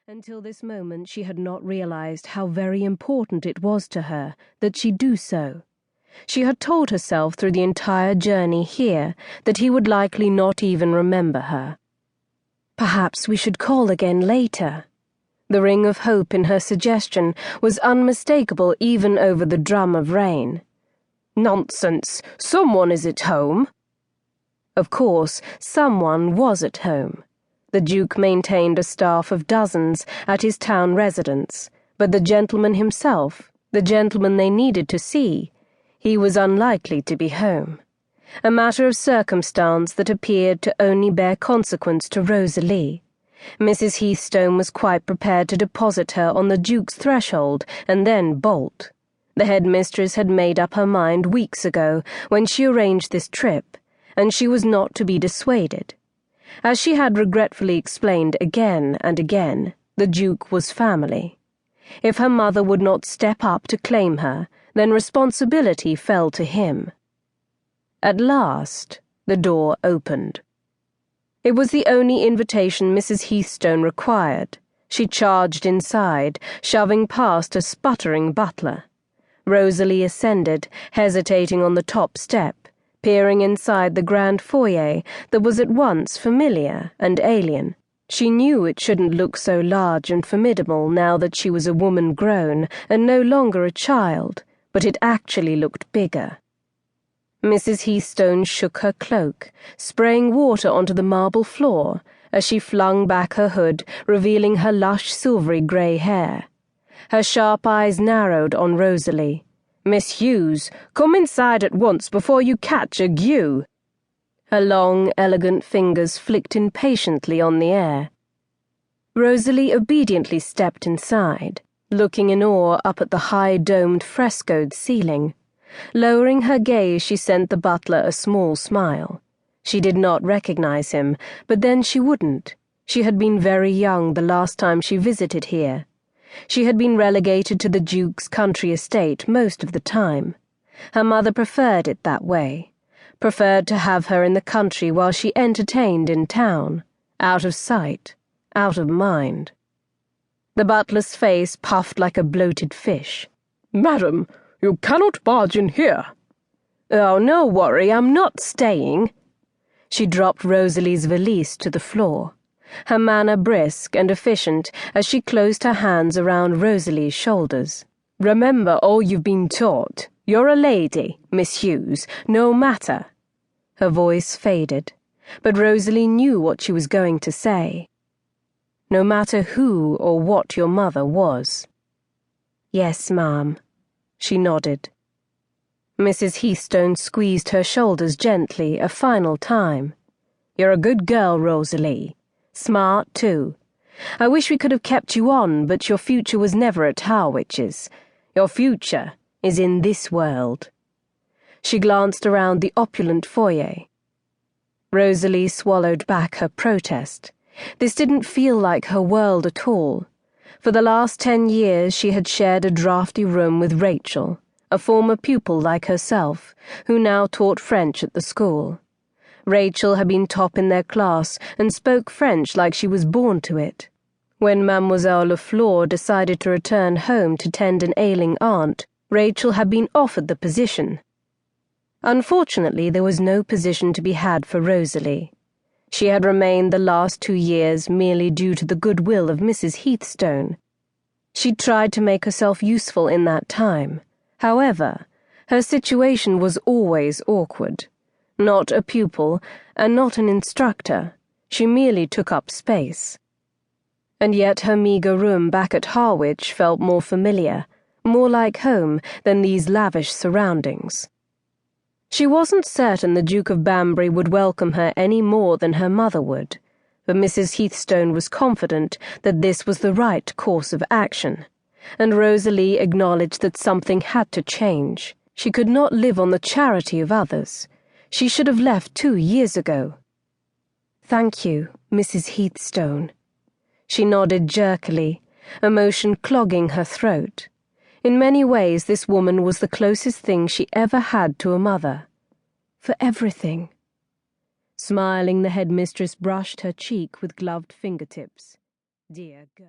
Until this moment she had not realized how very important it was to her that she do so. She had told herself through the entire journey here that he would likely not even remember her. Perhaps we should call again later. The ring of hope in her suggestion was unmistakable even over the drum of rain. Nonsense! Someone is at home. Of course, someone was at home. The Duke maintained a staff of dozens at his town residence, but the gentleman himself, the gentleman they needed to see, he was unlikely to be home. A matter of circumstance that appeared to only bear consequence to Rosalie. Mrs. Heathstone was quite prepared to deposit her on the Duke's threshold and then bolt. The headmistress had made up her mind weeks ago when she arranged this trip, and she was not to be dissuaded. As she had regretfully explained again and again, the Duke was family. If her mother would not step up to claim her, then responsibility fell to him. At last, the door opened. It was the only invitation Mrs. Heathstone required. She charged inside, shoving past a sputtering butler. Rosalie ascended, hesitating on the top step, peering inside the grand foyer that was at once familiar and alien. She knew it shouldn't look so large and formidable now that she was a woman grown and no longer a child, but it actually looked bigger. Mrs. Heathstone shook her cloak, spraying water onto the marble floor as she flung back her hood, revealing her lush silvery grey hair. Her sharp eyes narrowed on Rosalie. "Miss Hughes, come inside at once before you catch a ague." Her long, elegant fingers flicked impatiently on the air. Rosalie obediently stepped inside, looking in awe up at the high-domed frescoed ceiling. Lowering her gaze, she sent the butler a small smile. She did not recognize him, but then she wouldn't. She had been very young the last time she visited here. She had been relegated to the Duke's country estate most of the time. Her mother preferred it that way, preferred to have her in the country while she entertained in town, out of sight, out of mind. The butler's face puffed like a bloated fish. "Madam, you cannot barge in here." "Oh, no worry, I'm not staying." She dropped Rosalie's valise to the floor, her manner brisk and efficient as she closed her hands around Rosalie's shoulders. "Remember all you've been taught. You're a lady, Miss Hughes, no matter." Her voice faded, but Rosalie knew what she was going to say. "No matter who or what your mother was." "Yes, ma'am." She nodded. Mrs. Heathstone squeezed her shoulders gently a final time. "You're a good girl, Rosalie. Smart, too. I wish we could have kept you on, but your future was never at Harwich's. Your future is in this world." She glanced around the opulent foyer. Rosalie swallowed back her protest. This didn't feel like her world at all. For the last 10 years she had shared a draughty room with Rachel, a former pupil like herself, who now taught French at the school. Rachel had been top in their class and spoke French like she was born to it. When Mademoiselle Lefleur decided to return home to tend an ailing aunt, Rachel had been offered the position. Unfortunately, there was no position to be had for Rosalie. She had remained the last 2 years merely due to the goodwill of Mrs. Heathstone. She'd tried to make herself useful in that time. However, her situation was always awkward. Not a pupil, and not an instructor. She merely took up space. And yet her meagre room back at Harwich felt more familiar, more like home than these lavish surroundings. She wasn't certain the Duke of Banbury would welcome her any more than her mother would, but Mrs. Heathstone was confident that this was the right course of action, and Rosalie acknowledged that something had to change. She could not live on the charity of others. She should have left 2 years ago. "Thank you, Mrs. Heathstone." She nodded jerkily, emotion clogging her throat. In many ways, this woman was the closest thing she ever had to a mother. For everything. Smiling, the headmistress brushed her cheek with gloved fingertips. "Dear girl."